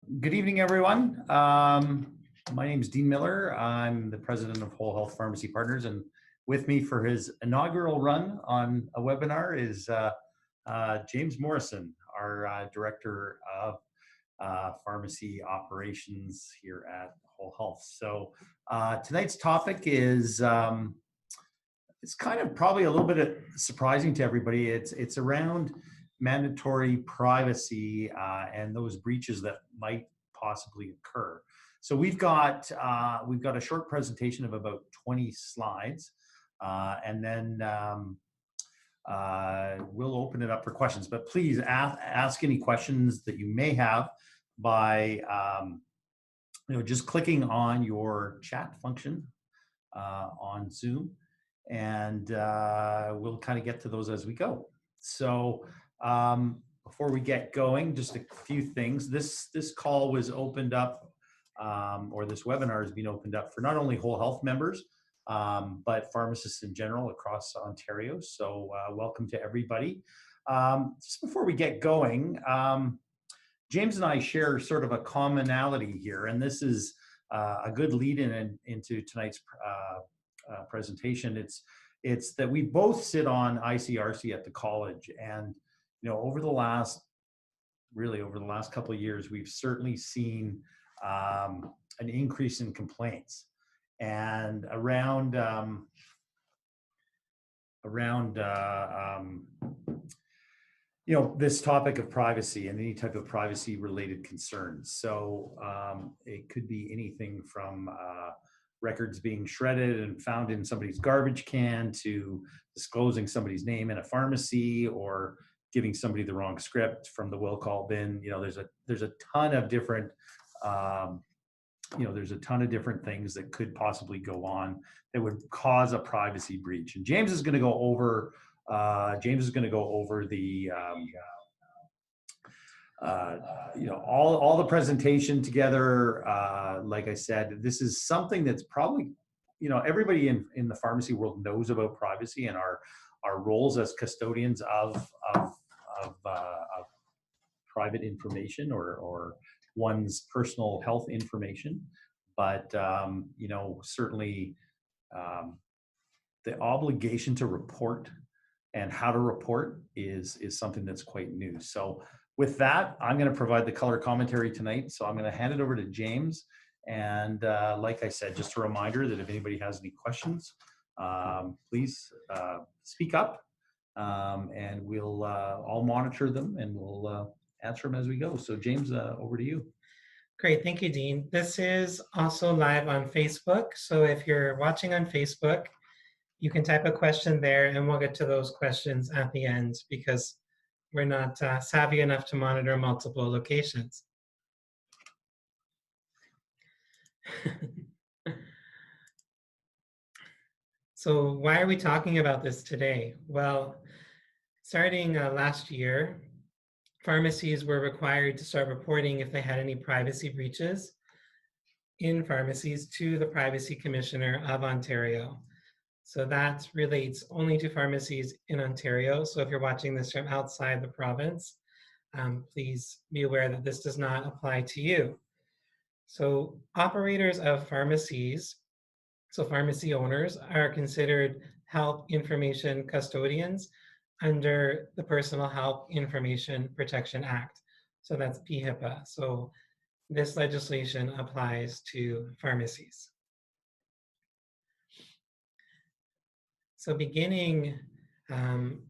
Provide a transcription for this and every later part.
Good evening, everyone. My name is Dean Miller. I'm the president of Whole Health Pharmacy Partners, and with me for his inaugural run on a webinar is James Morrison, our director of pharmacy operations here at Whole Health. So tonight's topic is it's kind of probably a little bit surprising to everybody. It's around mandatory privacy and those breaches that might possibly occur. So we've got a short presentation of about 20 slides, and then we'll open it up for questions. But please ask any questions that you may have by just clicking on your chat function on Zoom, and we'll kind of get to those as we go. So before we get going, just a few things. This call was opened up, or this webinar has been opened up for not only Whole Health members, but pharmacists in general across Ontario. So welcome to everybody. Just before we get going, James and I share sort of a commonality here, and this is a good lead-in into tonight's presentation. It's that we both sit on ICRC at the college, and over the last couple of years, we've certainly seen an increase in complaints and around this topic of privacy and any type of privacy related concerns. So it could be anything from records being shredded and found in somebody's garbage can to disclosing somebody's name in a pharmacy or giving somebody the wrong script from the will call bin. There's a ton of different different things that could possibly go on that would cause a privacy breach. And James is going to go over the all the presentation together. Like I said, this is something that's probably, everybody in the pharmacy world knows about privacy and our roles as custodians of private information or one's personal health information. But, certainly the obligation to report and how to report is something that's quite new. So with that, I'm going to provide the color commentary tonight. So I'm going to hand it over to James. And like I said, just a reminder that if anybody has any questions, please speak up, and we'll all monitor them and we'll answer them as we go. So James, over to you. Great, thank you, Dean. This is also live on Facebook. So if you're watching on Facebook, you can type a question there and we'll get to those questions at the end because we're not savvy enough to monitor multiple locations. So why are we talking about this today? Well, starting last year, pharmacies were required to start reporting if they had any privacy breaches in pharmacies to the Privacy Commissioner of Ontario. So that relates only to pharmacies in Ontario. So if you're watching this from outside the province, please be aware that this does not apply to you. So operators of pharmacies, so pharmacy owners, are considered health information custodians under the Personal Health Information Protection Act. So that's PHIPAA. So this legislation applies to pharmacies. So beginning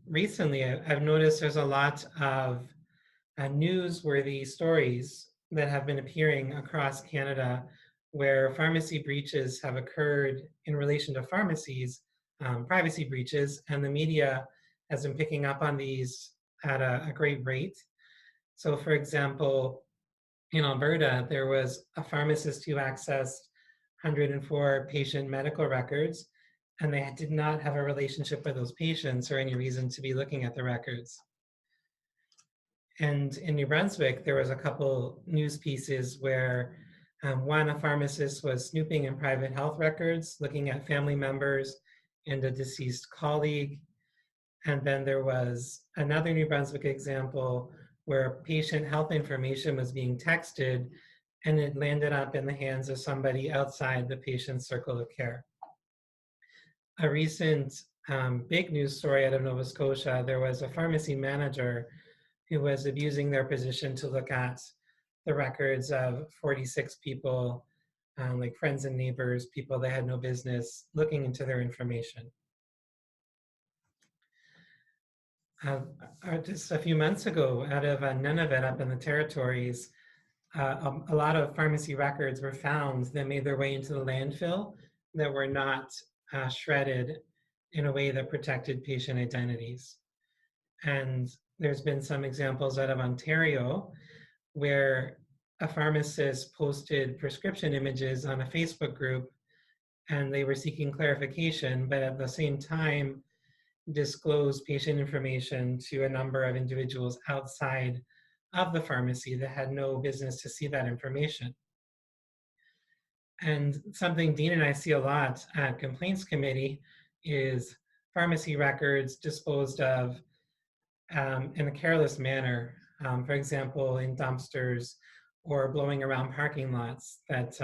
recently, I've noticed there's a lot of newsworthy stories that have been appearing across Canada where pharmacy breaches have occurred in relation to pharmacies, privacy breaches, and the media has been picking up on these at a great rate. So for example, in Alberta, there was a pharmacist who accessed 104 patient medical records, and they did not have a relationship with those patients or any reason to be looking at the records. And in New Brunswick, there was a couple news pieces where a pharmacist was snooping in private health records, looking at family members and a deceased colleague. And then there was another New Brunswick example where patient health information was being texted and it landed up in the hands of somebody outside the patient's circle of care. A recent big news story out of Nova Scotia, there was a pharmacy manager who was abusing their position to look at the records of 46 people, like friends and neighbors, people that had no business looking into their information. Just a few months ago, out of Nunavut up in the territories, a lot of pharmacy records were found that made their way into the landfill that were not shredded in a way that protected patient identities. And there's been some examples out of Ontario where a pharmacist posted prescription images on a Facebook group and they were seeking clarification, but at the same time disclosed patient information to a number of individuals outside of the pharmacy that had no business to see that information. And something Dean and I see a lot at Complaints Committee is pharmacy records disposed of in a careless manner, for example, in dumpsters or blowing around parking lots that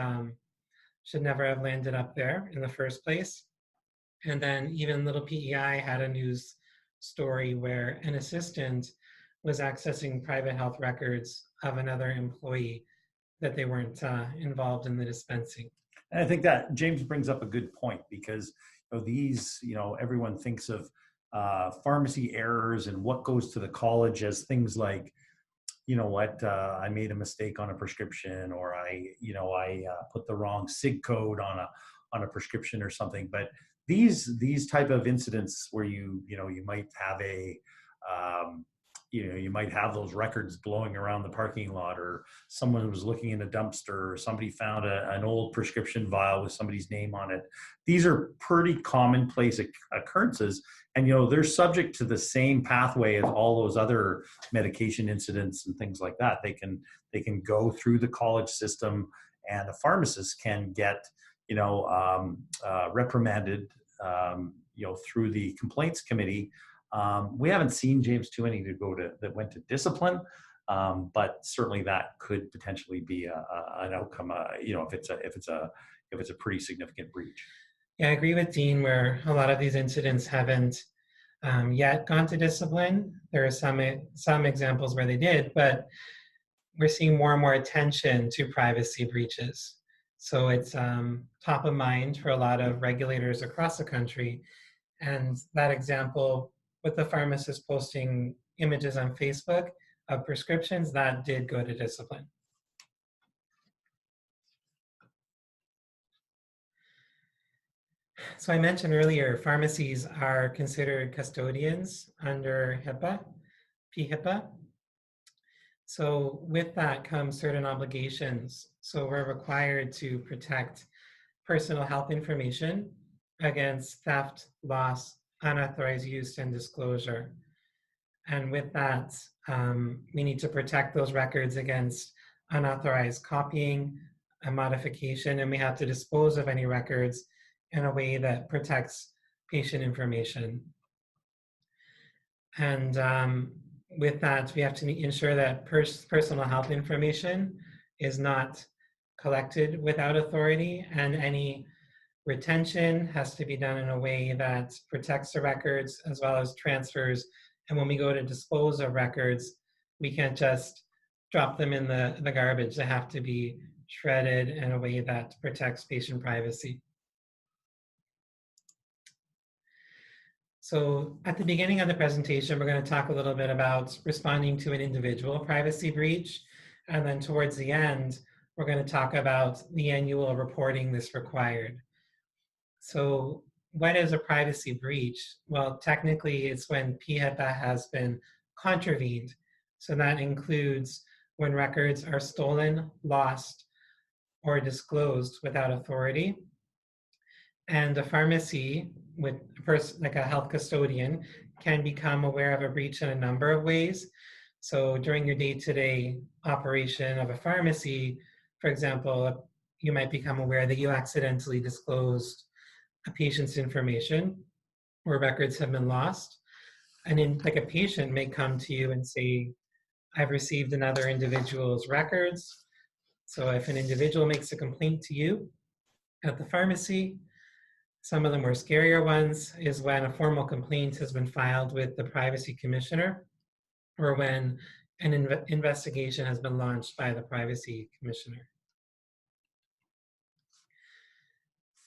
should never have landed up there in the first place. And then even Little PEI had a news story where an assistant was accessing private health records of another employee that they weren't involved in the dispensing. And I think that James brings up a good point, because these, everyone thinks of pharmacy errors and what goes to the college as things like, I made a mistake on a prescription, or I put the wrong SIG code on a prescription or something. But these type of incidents where you might have you might have those records blowing around the parking lot, or someone was looking in a dumpster, or somebody found an old prescription vial with somebody's name on it. These are pretty commonplace occurrences, and they're subject to the same pathway as all those other medication incidents and things like that. They can go through the college system, and a pharmacist can get reprimanded through the complaints committee. We haven't seen, James, too many that went to discipline, but certainly that could potentially be an outcome. If it's a pretty significant breach. Yeah, I agree with Dean where a lot of these incidents haven't yet gone to discipline. There are some examples where they did, but we're seeing more and more attention to privacy breaches. So it's top of mind for a lot of regulators across the country. And that example with the pharmacist posting images on Facebook of prescriptions, that did go to discipline. So I mentioned earlier, pharmacies are considered custodians under PHIPAA. So with that comes certain obligations. So we're required to protect personal health information against theft, loss, unauthorized use, and disclosure. And with that, we need to protect those records against unauthorized copying and modification, and we have to dispose of any records in a way that protects patient information. And with that, we have to ensure that personal health information is not collected without authority, and any retention has to be done in a way that protects the records as well as transfers. And when we go to dispose of records, we can't just drop them in the garbage. They have to be shredded in a way that protects patient privacy. So at the beginning of the presentation, we're going to talk a little bit about responding to an individual privacy breach. And then towards the end, we're going to talk about the annual reporting that's required. So what is a privacy breach? Well, technically, it's when PHIPAA has been contravened. So that includes when records are stolen, lost, or disclosed without authority. And a pharmacy, with a person like a health custodian, can become aware of a breach in a number of ways. So during your day-to-day operation of a pharmacy, for example, you might become aware that you accidentally disclosed a patient's information or records have been lost. And then like a patient may come to you and say, I've received another individual's records. So if an individual makes a complaint to you at the pharmacy, some of the more scarier ones is when a formal complaint has been filed with the privacy commissioner, or when an investigation has been launched by the privacy commissioner.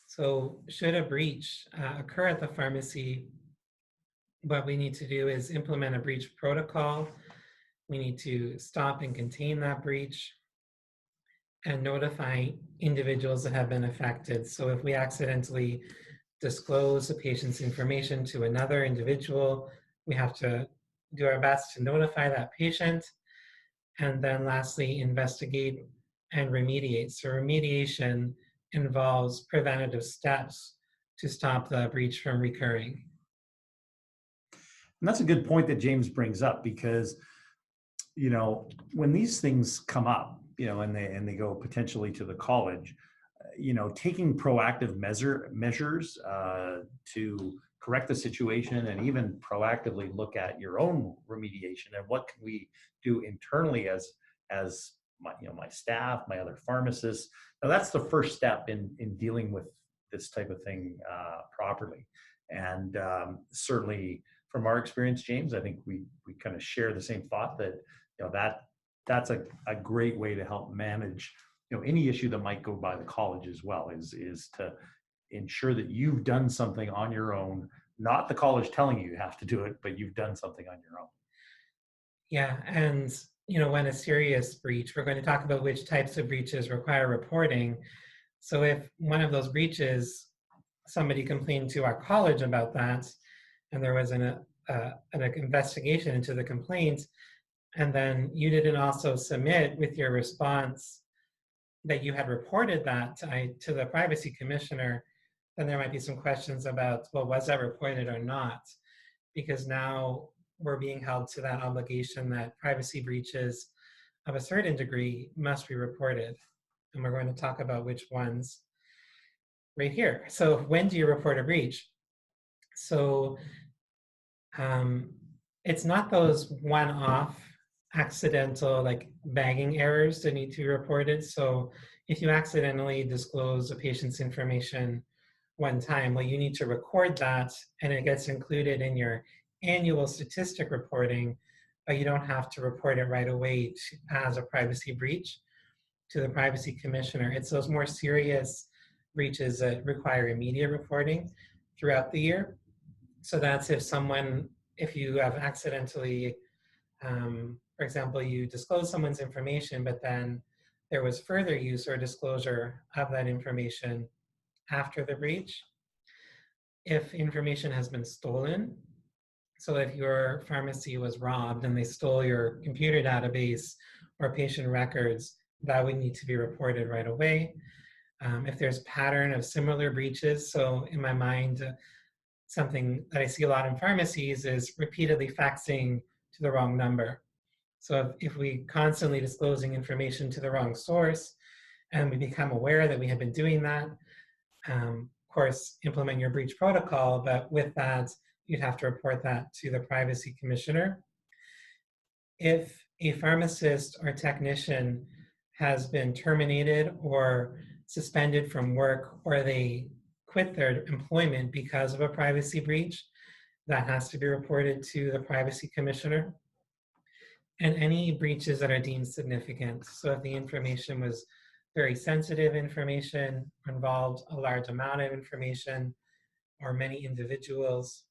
So should a breach occur at the pharmacy, what we need to do is implement a breach protocol. We need to stop and contain that breach and notify individuals that have been affected. So if we accidentally disclose a patient's information to another individual, we have to do our best to notify that patient. And then lastly, investigate and remediate. So remediation involves preventative steps to stop the breach from recurring. And that's a good point that James brings up, because when these things come up, and they go potentially to the college, taking proactive measures to correct the situation, and even proactively look at your own remediation and what can we do internally as my staff, my other pharmacists. Now that's the first step in dealing with this type of thing properly. And certainly from our experience, James, I think we kind of share the same thought that that's a great way to help manage any issue that might go by the college as well, is to ensure that you've done something on your own, not the college telling you have to do it, but you've done something on your own. Yeah, and when a serious breach, we're going to talk about which types of breaches require reporting. So if one of those breaches, somebody complained to our college about that, and there was an investigation into the complaint, and then you didn't also submit with your response that you had reported that to the privacy commissioner, then there might be some questions about, well, was that reported or not? Because now we're being held to that obligation that privacy breaches of a certain degree must be reported. And we're going to talk about which ones right here. So when do you report a breach? So it's not those one-off accidental like bagging errors that need to be reported. So if you accidentally disclose a patient's information one time, well, you need to record that and it gets included in your annual statistic reporting, but you don't have to report it right away as a privacy breach to the privacy commissioner. It's those more serious breaches that require immediate reporting throughout the year. So that's if you have accidentally, for example, you disclose someone's information, but then there was further use or disclosure of that information after the breach. If information has been stolen, so if your pharmacy was robbed and they stole your computer database or patient records, that would need to be reported right away. If there's pattern of similar breaches, so in my mind, something that I see a lot in pharmacies is repeatedly faxing to the wrong number. So if we constantly disclosing information to the wrong source and we become aware that we have been doing that, of course, implement your breach protocol, but with that, you'd have to report that to the privacy commissioner. If a pharmacist or technician has been terminated or suspended from work, or they quit their employment because of a privacy breach, that has to be reported to the privacy commissioner. And any breaches that are deemed significant. So if the information was very sensitive information, involved a large amount of information, or many individuals,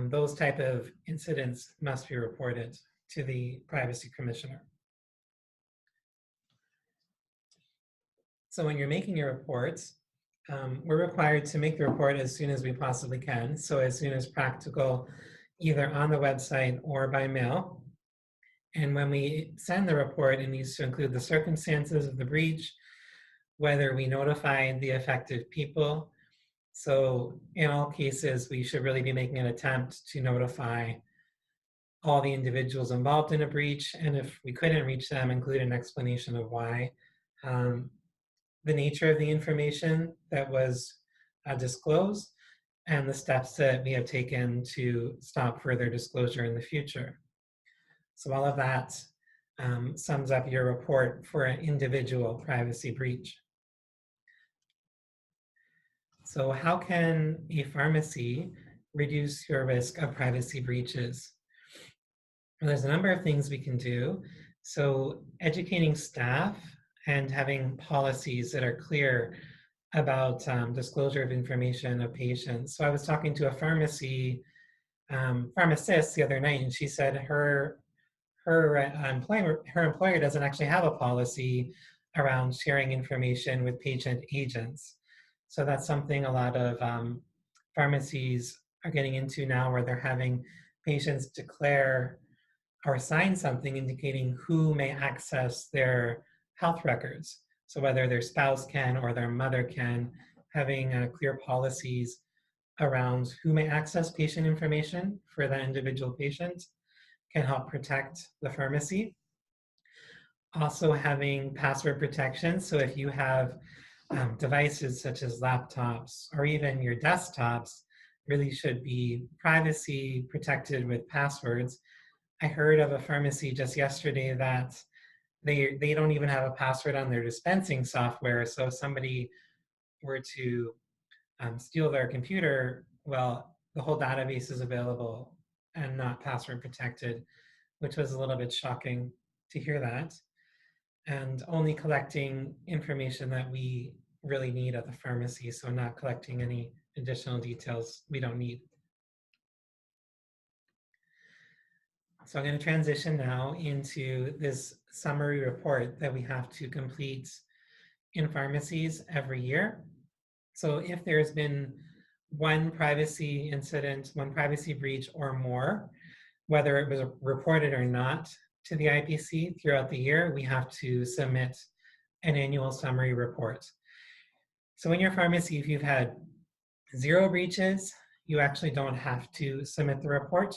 those type of incidents must be reported to the privacy commissioner. So when you're making your reports, we're required to make the report as soon as we possibly can. So as soon as practical, either on the website or by mail. And when we send the report, it needs to include the circumstances of the breach, whether we notified the affected people. So in all cases, we should really be making an attempt to notify all the individuals involved in a breach. And if we couldn't reach them, include an explanation of why. The nature of the information that was disclosed, and the steps that we have taken to stop further disclosure in the future. So all of that sums up your report for an individual privacy breach. So how can a pharmacy reduce your risk of privacy breaches? Well, there's a number of things we can do. So educating staff and having policies that are clear about disclosure of information of patients. So I was talking to a pharmacist the other night, and she said her employer doesn't actually have a policy around sharing information with patient agents. So that's something a lot of pharmacies are getting into now, where they're having patients declare or sign something indicating who may access their health records. So whether their spouse can or their mother can, having clear policies around who may access patient information for that individual patient can help protect the pharmacy. Also having password protection. So if you have devices such as laptops or even your desktops, really should be privacy protected with passwords. I heard of a pharmacy just yesterday that they don't even have a password on their dispensing software. So if somebody were to steal their computer, well, the whole database is available and not password protected, which was a little bit shocking to hear that. And only collecting information that we really need at the pharmacy, so not collecting any additional details we don't need. So I'm going to transition now into this summary report that we have to complete in pharmacies every year. So if there's been one privacy incident, one privacy breach or more, whether it was reported or not to the IPC throughout the year, we have to submit an annual summary report. So in your pharmacy, if you've had 0 breaches, you actually don't have to submit the report.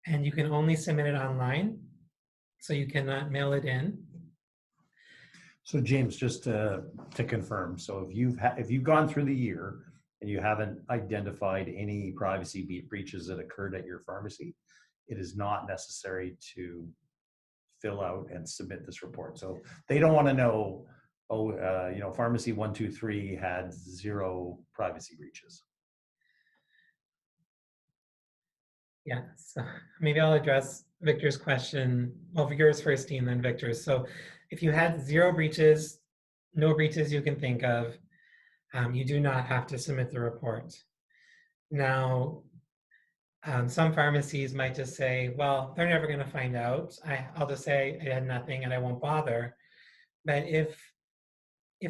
And you can only submit it online, so you cannot mail it in. So James, just to confirm, so if you've gone through the year and you haven't identified any privacy breaches that occurred at your pharmacy, it is not necessary to fill out and submit this report. So they don't want to know, pharmacy 123 had 0 privacy breaches. Yeah, so maybe I'll address Victor's question. Well, yours first, Dean, then Victor's. So if you had 0 breaches, no breaches you can think of, you do not have to submit the report. Now, some pharmacies might just say, well, they're never going to find out. I'll just say I had nothing and I won't bother. But if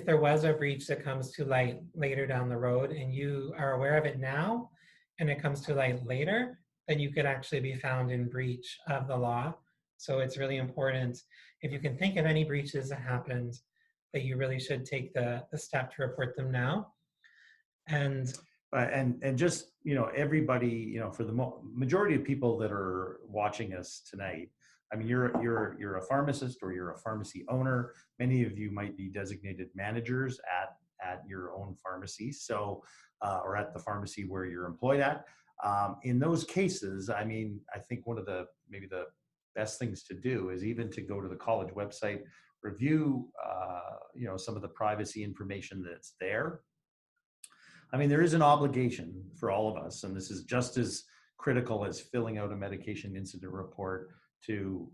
there was a breach that comes to light later down the road and you are aware of it now and it comes to light later, then you could actually be found in breach of the law. So it's really important, if you can think of any breaches that happened, that you really should take the step to report them now. And just, everybody, for the majority of people that are watching us tonight, I mean, you're a pharmacist or you're a pharmacy owner. Many of you might be designated managers at your own pharmacy, so or at the pharmacy where you're employed at. In those cases, I mean, I think one of maybe the best things to do is even to go to the college website, review, some of the privacy information that's there. I mean, there is an obligation for all of us, and this is just as critical as filling out a medication incident report to,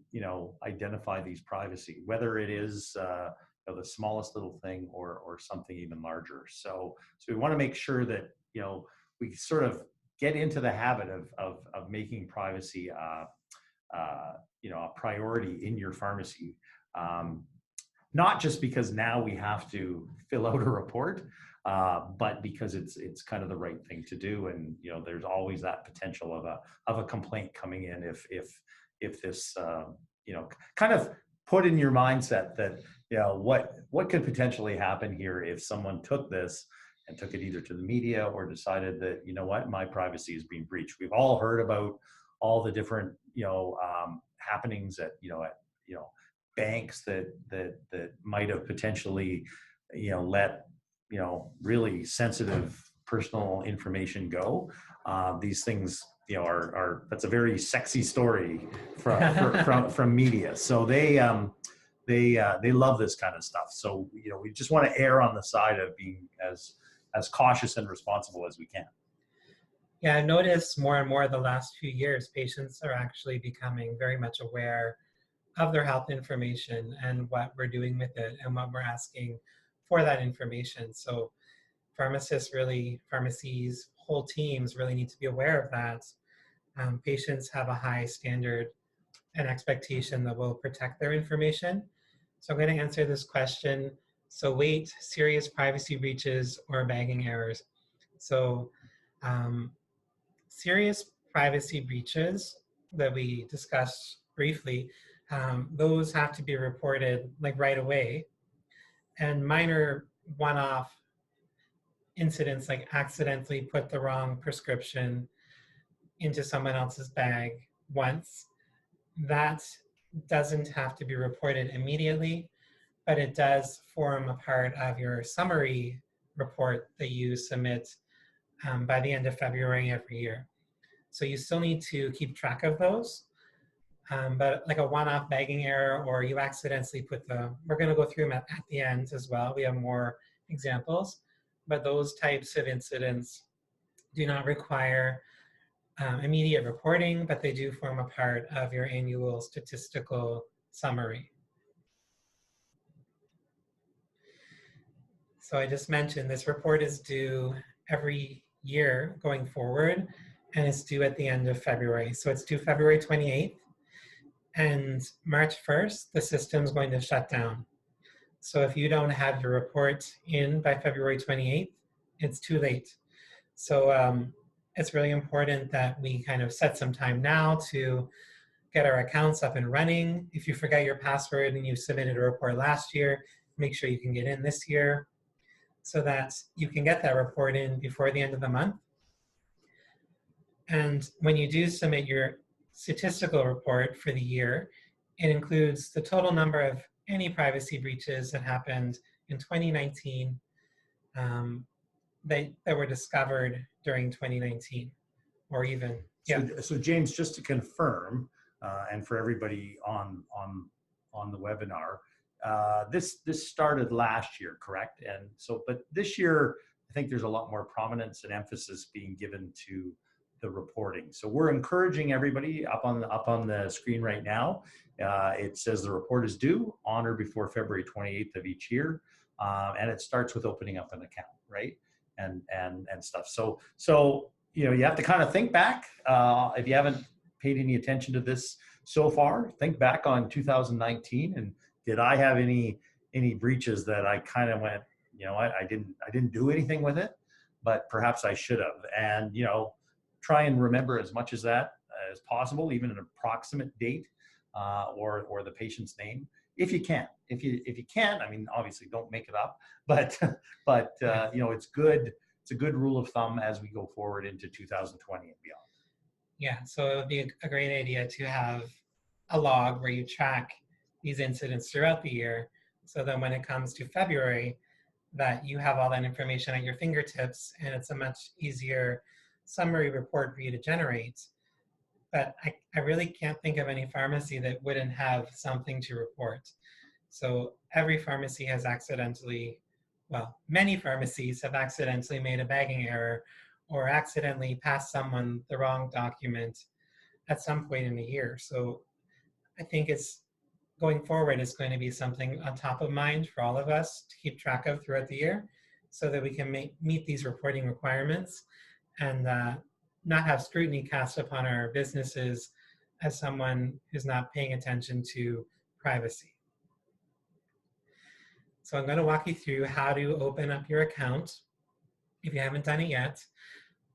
identify these privacy, whether it is the smallest little thing or something even larger. So we want to make sure that, we sort of get into the habit of making privacy, a priority in your pharmacy. Not just because now we have to fill out a report, but because it's kind of the right thing to do, and there's always that potential of a complaint coming in if this kind of put in your mindset that what could potentially happen here if someone took this and took it either to the media or decided that my privacy is being breached. We've all heard about all the different happenings at banks that might have potentially let really sensitive personal information go. These things that's a very sexy story from media. So they love this kind of stuff. So we just want to err on the side of being as cautious and responsible as we can. Yeah, I've noticed more and more the last few years, patients are actually becoming very much aware of their health information and what we're doing with it and what we're asking for that information. So pharmacies, whole teams really need to be aware of that. Patients have a high standard and expectation that we'll protect their information. So I'm going to answer this question. So weight, serious privacy breaches, or bagging errors. So serious privacy breaches that we discussed briefly, those have to be reported like right away. And minor one-off incidents like accidentally put the wrong prescription into someone else's bag once, that doesn't have to be reported immediately, but it does form a part of your summary report that you submit by the end of February every year. So you still need to keep track of those. But like a one-off bagging error, or you accidentally we're going to go through them at the end as well. We have more examples, but those types of incidents do not require immediate reporting, but they do form a part of your annual statistical summary. So I just mentioned this report is due every year going forward, and it's due at the end of February. So it's due February 28th, and March 1st, the system's going to shut down. So if you don't have your report in by February 28th, it's too late. So it's really important that we kind of set some time now to get our accounts up and running. If you forget your password and you submitted a report last year, make sure you can get in this year so that you can get that report in before the end of the month. And when you do submit your statistical report for the year, it includes the total number of any privacy breaches that happened in 2019 that were discovered during 2019, or even, yeah. So James, just to confirm, and for everybody on the webinar, this started last year, correct? And so, but this year, I think there's a lot more prominence and emphasis being given to the reporting. So we're encouraging everybody up on the screen right now. It says the report is due on or before February 28th of each year, and it starts with opening up an account, right? And stuff. So you have to kind of think back. If you haven't paid any attention to this so far, think back on 2019, and did I have any breaches that I kind of went, I didn't do anything with it, but perhaps I should have. And try and remember as much as that as possible, even an approximate date or the patient's name, if you can. If you can't, I mean, obviously don't make it up, but it's good. It's a good rule of thumb as we go forward into 2020 and beyond. Yeah, so it would be a great idea to have a log where you track these incidents throughout the year, so that when it comes to February, that you have all that information at your fingertips, and it's a much easier summary report for you to generate. But I really can't think of any pharmacy that wouldn't have something to report. So every pharmacy has many pharmacies have accidentally made a bagging error or accidentally passed someone the wrong document at some point in the year. So I think going forward, it's going to be something on top of mind for all of us to keep track of throughout the year, so that we can meet these reporting requirements and not have scrutiny cast upon our businesses as someone who's not paying attention to privacy. So I'm going to walk you through how to open up your account. If you haven't done it yet,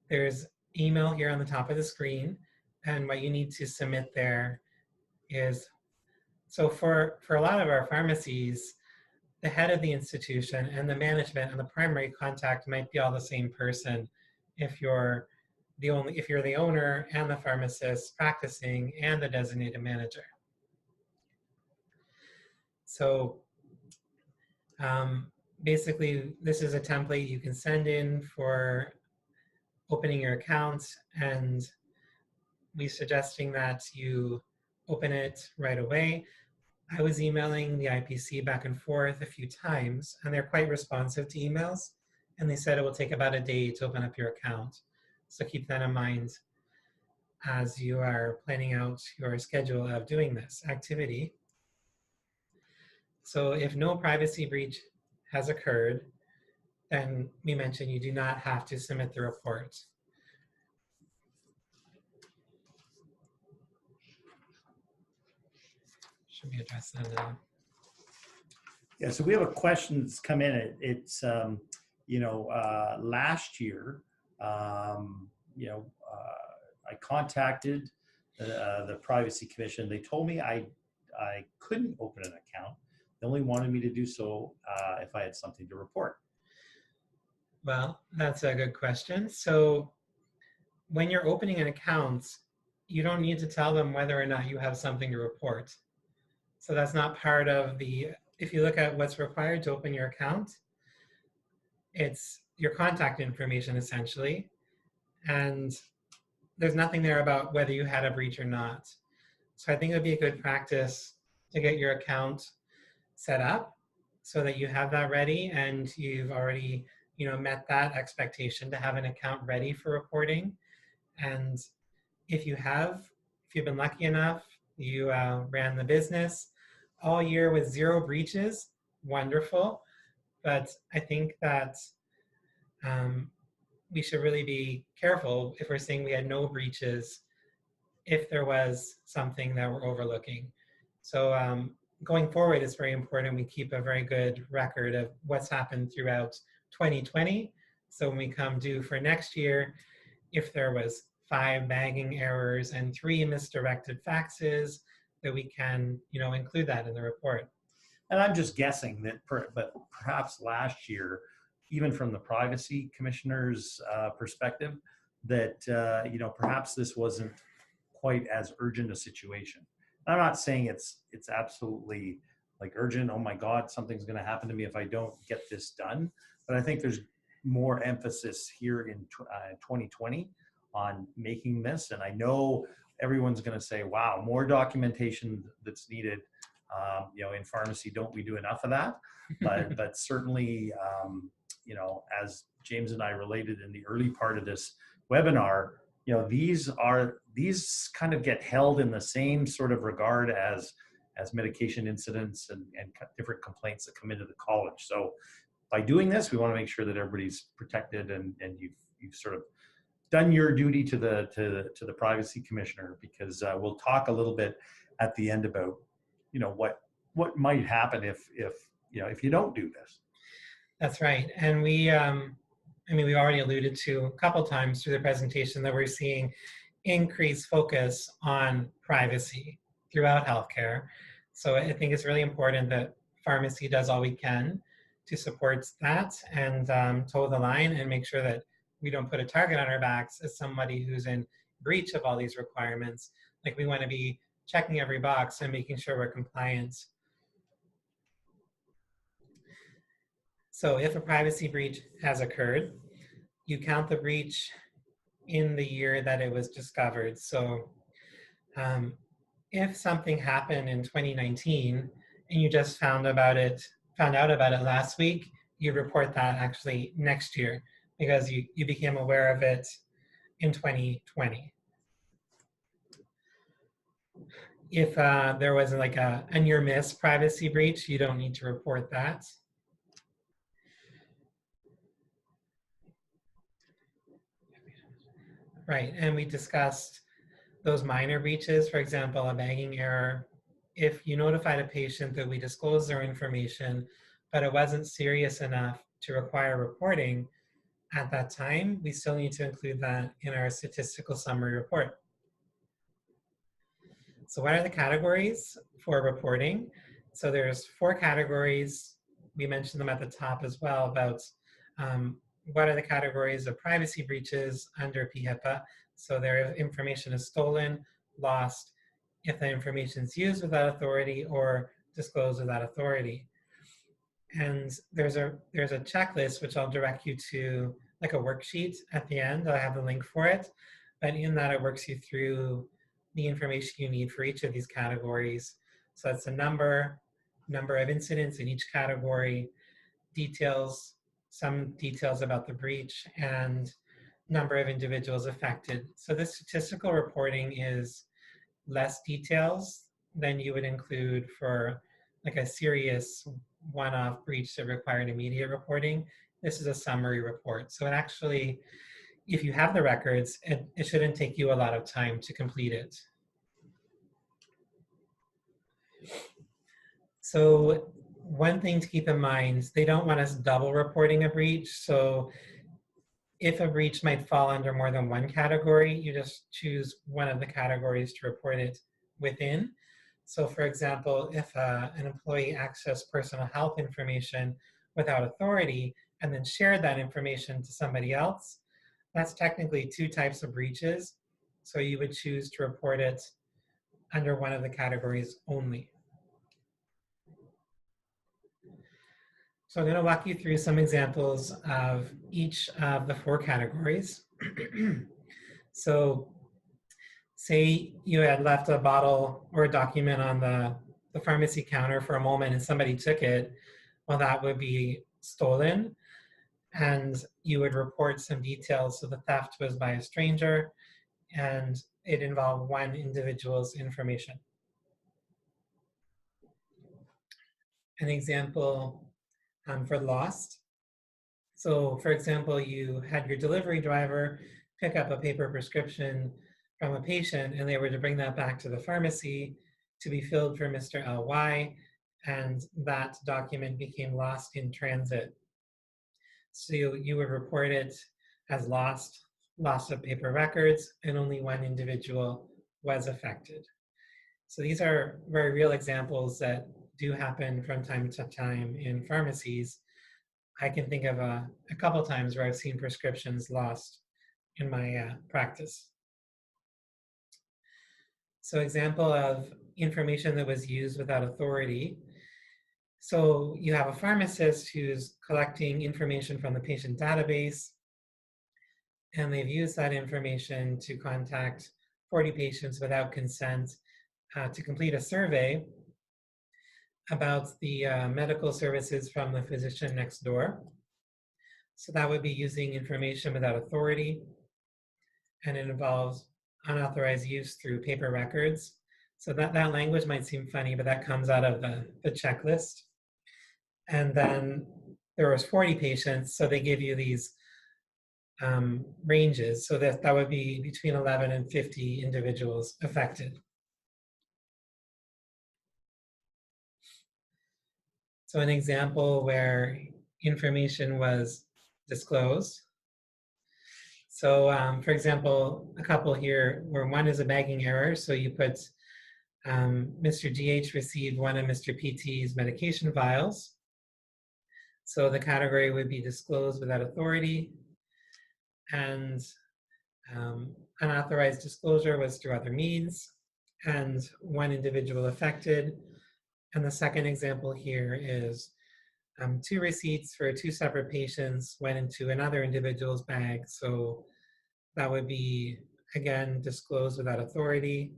there's email here on the top of the screen, and what you need to submit there is, so for a lot of our pharmacies, the head of the institution and the management and the primary contact might be all the same person if you're the owner and the pharmacist practicing and the designated manager. So basically, this is a template you can send in for opening your account, and we suggesting that you open it right away. I was emailing the IPC back and forth a few times, and they're quite responsive to emails. And they said it will take about a day to open up your account. So keep that in mind as you are planning out your schedule of doing this activity. So if no privacy breach has occurred, then we mentioned you do not have to submit the report. Should we address that now? Yeah, so we have a question that's come in. It's last year, I contacted the Privacy Commission. They told me I couldn't open an account. They only wanted me to do so if I had something to report. Well, that's a good question. So when you're opening an account, you don't need to tell them whether or not you have something to report. So that's not part of the, if you look at what's required to open your account, it's your contact information essentially. And there's nothing there about whether you had a breach or not. So I think it would be a good practice to get your account set up so that you have that ready and you've already met that expectation to have an account ready for reporting. And if you've been lucky enough, you ran the business all year with 0 breaches, wonderful. But I think that we should really be careful if we're saying we had no breaches, if there was something that we're overlooking. So going forward, it's very important we keep a very good record of what's happened throughout 2020. So when we come due for next year, if there was 5 bagging errors and 3 misdirected faxes, that we can include that in the report. And I'm just guessing that, but perhaps last year, even from the Privacy Commissioner's perspective, that perhaps this wasn't quite as urgent a situation. I'm not saying it's absolutely like urgent. Oh my God, something's going to happen to me if I don't get this done. But I think there's more emphasis here in 2020 on making this. And I know everyone's going to say, "Wow, more documentation that's needed." In pharmacy, don't we do enough of that? But certainly, as James and I related in the early part of this webinar, these kind of get held in the same sort of regard as medication incidents and different complaints that come into the college. So by doing this, we want to make sure that everybody's protected and you've sort of done your duty to the Privacy Commissioner, because we'll talk a little bit at the end about what might happen if you don't do this. That's right. And we already alluded to a couple times through the presentation that we're seeing increased focus on privacy throughout healthcare. So I think it's really important that pharmacy does all we can to support that and toe the line and make sure that we don't put a target on our backs as somebody who's in breach of all these requirements. Like, we want to be checking every box and making sure we're compliant. So if a privacy breach has occurred, you count the breach in the year that it was discovered. So if something happened in 2019 and you just found out about it last week, you report that actually next year because you became aware of it in 2020. If there was like a near miss privacy breach, you don't need to report that. Right, and we discussed those minor breaches, for example, a bagging error. If you notified a patient that we disclosed their information, but it wasn't serious enough to require reporting at that time, we still need to include that in our statistical summary report. So what are the categories for reporting? So there's 4 categories. We mentioned them at the top as well about what are the categories of privacy breaches under PHIPAA. So their information is stolen, lost, if the information is used without authority, or disclosed without authority. And there's a checklist which I'll direct you to, like a worksheet at the end. I have the link for it but in that it works you through the information you need for each of these categories. So it's a number of incidents in each category, details, some details about the breach, and number of individuals affected. So this statistical reporting is less details than you would include for like a serious one-off breach that required immediate reporting. This is a summary report. So it actually, if you have the records, it shouldn't take you a lot of time to complete it. So one thing to keep in mind, they don't want us double reporting a breach. So if a breach might fall under more than one category, you just choose one of the categories to report it within. So for example, if an employee accessed personal health information without authority and then shared that information to somebody else, that's technically two types of breaches. So you would choose to report it under one of the categories only. So I'm going to walk you through some examples of each of the four categories. So say you had left a bottle or a document on the pharmacy counter for a moment and somebody took it, well, that would be stolen. And you would report some details. So the theft was by a stranger and it involved one individual's information. An example for lost. So for example, you had your delivery driver pick up a paper prescription from a patient and they were to bring that back to the pharmacy to be filled for Mr. LY, and that document became lost in transit. So you would report it as lost of paper records, and only one individual was affected. So these are very real examples that do happen from time to time in pharmacies. I can think of a couple times where I've seen prescriptions lost in my practice. So example of information that was used without authority. So you have a pharmacist who's collecting information from the patient database, and they've used that information to contact 40 patients without consent to complete a survey about the medical services from the physician next door. So that would be using information without authority, and it involves unauthorized use through paper records. So that language might seem funny, but that comes out of the checklist. And then there was 40 patients, so they give you these ranges. So that would be between 11 and 50 individuals affected. So an example where information was disclosed. So for example, a couple here where one is a bagging error. So you put Mr. GH received one of Mr. PT's medication vials. So the category would be disclosed without authority, and unauthorized disclosure was through other means, and one individual affected. And the second example here is two receipts for two separate patients went into another individual's bag. So that would be, again, disclosed without authority,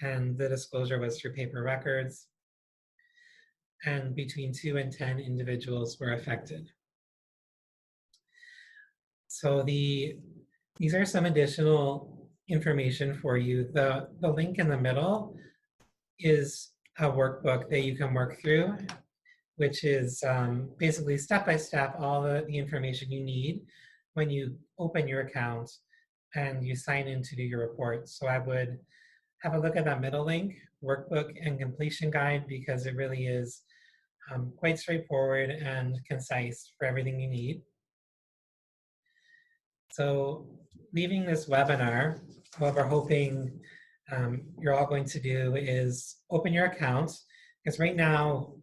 and the disclosure was through paper records. And between 2 and 10 individuals were affected. So these are some additional information for you. The link in the middle is a workbook that you can work through, which is basically step-by-step all the information you need when you open your account and you sign in to do your report. So I would have a look at that middle link, workbook and completion guide, because it really is quite straightforward and concise for everything you need. So leaving this webinar, what we're hoping you're all going to do is open your account, because right now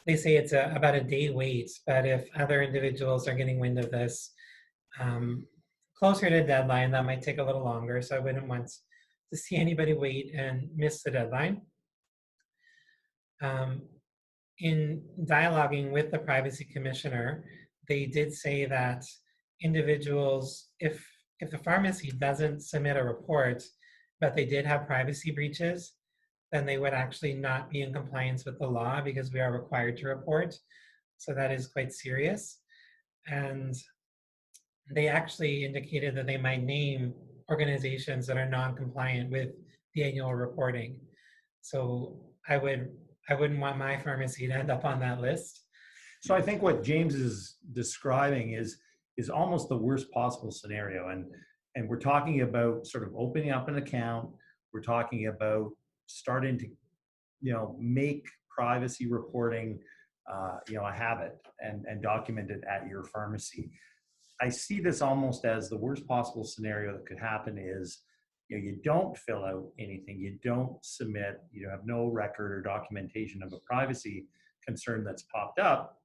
they say it's about a day wait, but if other individuals are getting wind of this closer to deadline, that might take a little longer. So I wouldn't want to see anybody wait and miss the deadline. In dialoguing with the Privacy Commissioner, they did say that individuals, if if the pharmacy doesn't submit a report, but they did have privacy breaches, then they would actually not be in compliance with the law because we are required to report. So that is quite serious. And they actually indicated that they might name organizations that are non-compliant with the annual reporting. So I wouldn't want my pharmacy to end up on that list. So I think what James is describing is almost the worst possible scenario, and we're talking about sort of opening up an account. We're talking about starting to make privacy reporting a habit and document it at your pharmacy. I see this almost as the worst possible scenario that could happen is you don't fill out anything, you don't submit, you have no record or documentation of a privacy concern that's popped up,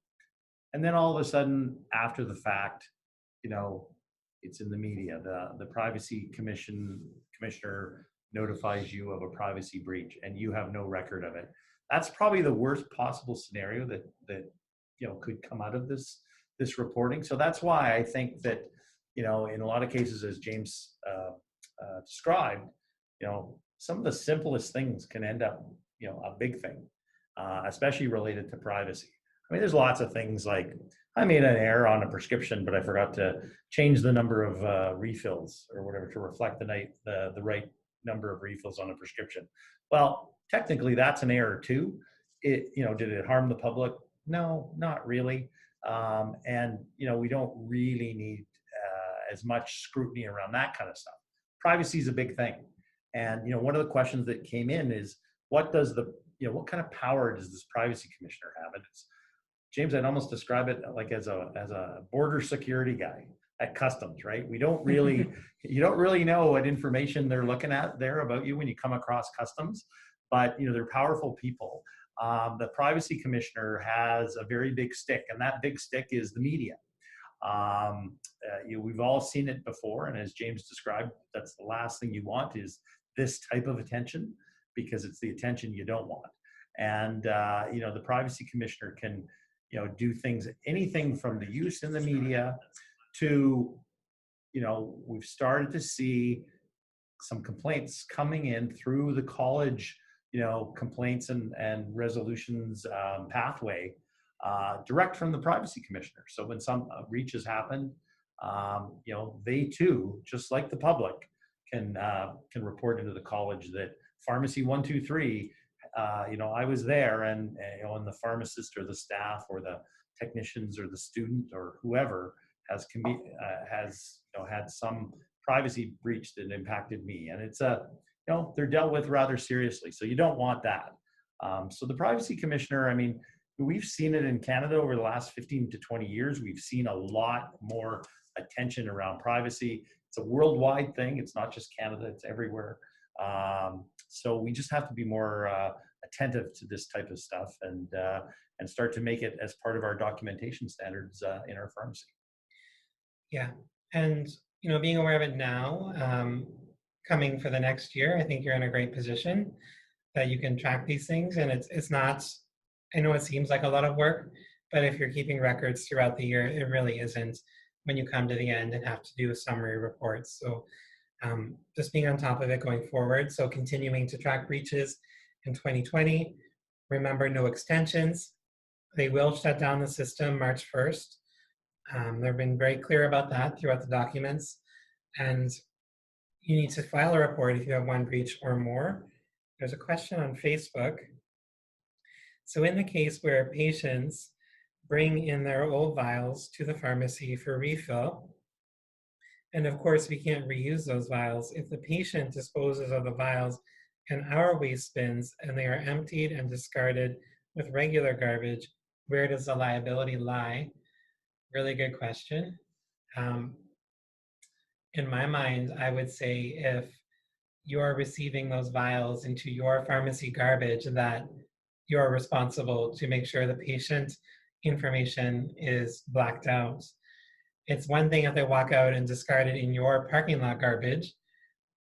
and then all of a sudden after the fact, you know it's in the media. The privacy commissioner notifies you of a privacy breach and you have no record of it. That's probably the worst possible scenario that could come out of this reporting. So that's why I think that in a lot of cases, as James described, some of the simplest things can end up a big thing, especially related to privacy. I mean, there's lots of things like I made an error on a prescription, but I forgot to change the number of refills or whatever to reflect the right number of refills on a prescription. Well, technically, that's an error too. Did it harm the public? No, not really. And we don't really need as much scrutiny around that kind of stuff. Privacy is a big thing, and one of the questions that came in is what kind of power does this privacy commissioner have? And it's James, I'd almost describe it like as a border security guy at customs, right? You don't really know what information they're looking at there about you when you come across customs, but they're powerful people. The privacy commissioner has a very big stick, and that big stick is the media. We've all seen it before, and as James described, that's the last thing you want is this type of attention, because it's the attention you don't want. And the privacy commissioner can do things, anything from the use in the media to, we've started to see some complaints coming in through the college, complaints and resolutions pathway, direct from the privacy commissioner. So when some breaches happen, they too, just like the public, can report into the college that pharmacy 123, I was there, and the pharmacist or the staff or the technicians or the student or whoever has had some privacy breach that impacted me, and it's they're dealt with rather seriously. So you don't want that. So the privacy commissioner, I mean, we've seen it in Canada over the last 15 to 20 years. We've seen a lot more attention around privacy. It's a worldwide thing. It's not just Canada, it's everywhere. So we just have to be more attentive to this type of stuff and start to make it as part of our documentation standards in our pharmacy. Yeah, and being aware of it now, coming for the next year, I think you're in a great position that you can track these things, and it's not. I know it seems like a lot of work, but if you're keeping records throughout the year, it really isn't when you come to the end and have to do summary reports. So just being on top of it going forward. So continuing to track breaches in 2020. Remember, no extensions. They will shut down the system March 1st. They've been very clear about that throughout the documents. And you need to file a report if you have one breach or more. There's a question on Facebook. So in the case where patients bring in their old vials to the pharmacy for refill, and of course we can't reuse those vials, if the patient disposes of the vials in our waste bins and they are emptied and discarded with regular garbage, where does the liability lie? Really good question. In my mind, I would say if you're receiving those vials into your pharmacy garbage, that you're responsible to make sure the patient information is blacked out. It's one thing if they walk out and discard it in your parking lot garbage,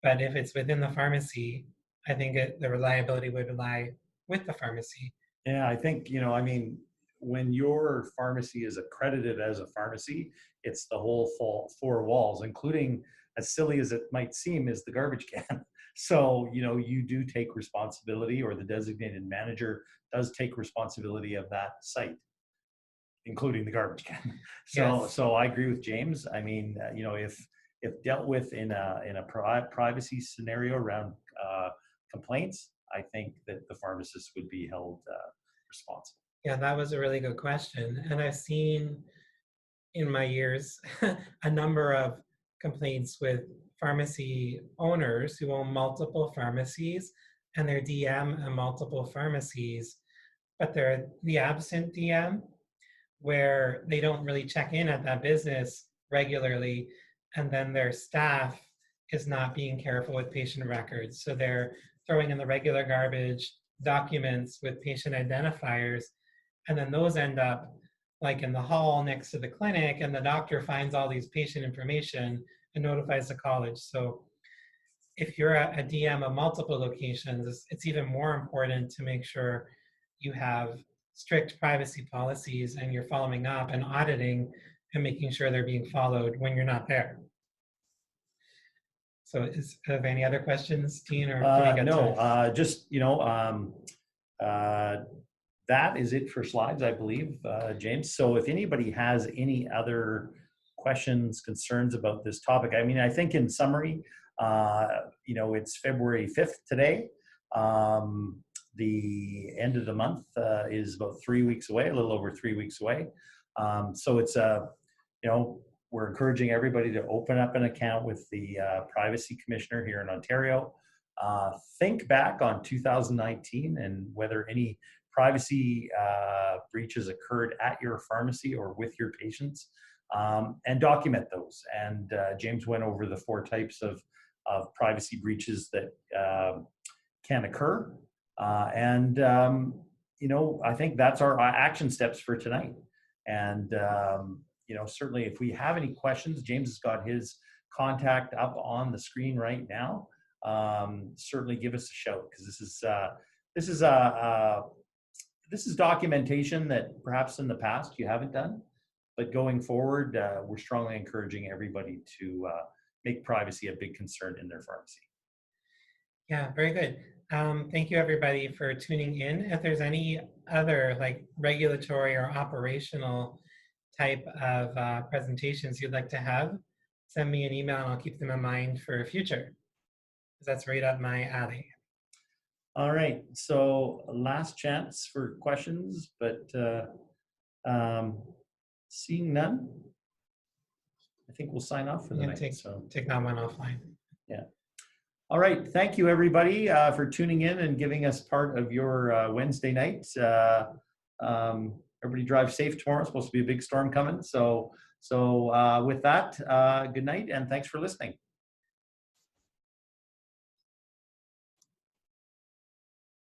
but if it's within the pharmacy, I think the reliability would lie with the pharmacy. Yeah, I think, I mean, when your pharmacy is accredited as a pharmacy, it's the whole four walls, including as silly as it might seem, is the garbage can. So, you do take responsibility, or the designated manager does take responsibility of that site, including the garbage can. So, Yes. I agree with James. I mean, if dealt with in a privacy scenario around complaints, I think that the pharmacist would be held responsible. Yeah, that was a really good question. And I've seen in my years a number of complaints with pharmacy owners who own multiple pharmacies, and they're DM at multiple pharmacies, but they're the absent DM, where they don't really check in at that business regularly, and then their staff is not being careful with patient records. So they're throwing in the regular garbage documents with patient identifiers, and then those end up like in the hall next to the clinic, and the doctor finds all these patient information and notifies the college. So if you're a DM of multiple locations, it's even more important to make sure you have strict privacy policies and you're following up and auditing and making sure they're being followed when you're not there. So are there any other questions, Dean, or do we get No, time? just, that is it for slides, I believe, James. So if anybody has any other questions, concerns about this topic, I mean, I think in summary, it's February 5th today. The end of the month is about 3 weeks away, a little over 3 weeks away. So it's, we're encouraging everybody to open up an account with the Privacy Commissioner here in Ontario. Think back on 2019 and whether any privacy breaches occurred at your pharmacy or with your patients, and document those. And James went over the 4 types of privacy breaches that can occur. I think that's our action steps for tonight. And, certainly if we have any questions, James has got his contact up on the screen right now. Certainly give us a shout, because this is documentation that perhaps in the past you haven't done, but going forward, we're strongly encouraging everybody to make privacy a big concern in their pharmacy. Yeah, very good. Thank you everybody for tuning in. If there's any other like regulatory or operational type of presentations you'd like to have, send me an email and I'll keep them in mind for future, because that's right up my alley. All right, so last chance for questions, but seeing none, I think we'll sign off for the night. Take that one offline. Yeah. All right, thank you everybody for tuning in and giving us part of your Wednesday night. Everybody drive safe tomorrow. It's supposed to be a big storm coming. So with that, good night and thanks for listening.